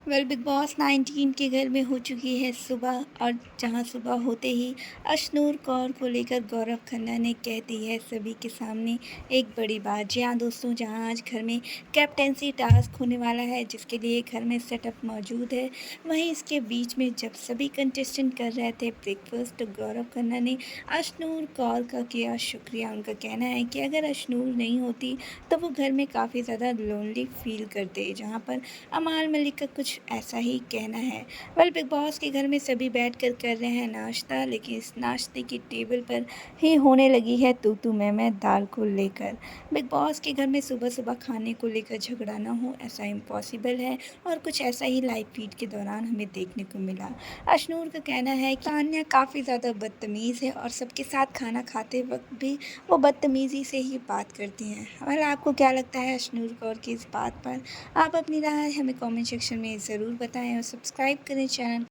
Big boss 19 के घर में हो चुकी है सुबह और जहां सुबह होते ही अशनूर कौर को लेकर गौरव खन्ना ने कह दी है सभी के सामने एक बड़ी बात। जी हाँ दोस्तों, जहां आज घर में कैप्टेंसी टास्क होने वाला है जिसके लिए घर में सेटअप मौजूद है, वहीं इसके बीच में जब सभी कंटेस्टेंट कर रहे थे ब्रेकफास्ट तो गौरव खन्ना ने अशनूर कौर का किया शुक्रिया। उनका कहना है कि अगर अशनूर नहीं होती तो वो घर में काफ़ी ज़्यादा लोनली फील करते। जहाँ पर अमाल मलिक का कुछ ऐसा ही कहना है। बिग बॉस के घर में सभी बैठकर कर रहे हैं नाश्ता, लेकिन इस नाश्ते की टेबल पर ही होने लगी है तू मैं दाल को लेकर। बिग बॉस के घर में सुबह-सुबह खाने को लेकर झगड़ा ना हो ऐसा इम्पॉसिबल है, और कुछ ऐसा ही लाइव फीड के दौरान हमें देखने को मिला। अशनूर का कहना है कि तान्या काफ़ी ज़्यादा बदतमीज़ है और सबके साथ खाना खाते वक़्त भी वो बदतमीज़ी से ही बात करती हैं। और आपको क्या लगता है अशनूर कौर की इस बात पर? आप अपनी राय हमें कमेंट सेक्शन में ज़रूर बताएं और सब्सक्राइब करें चैनल।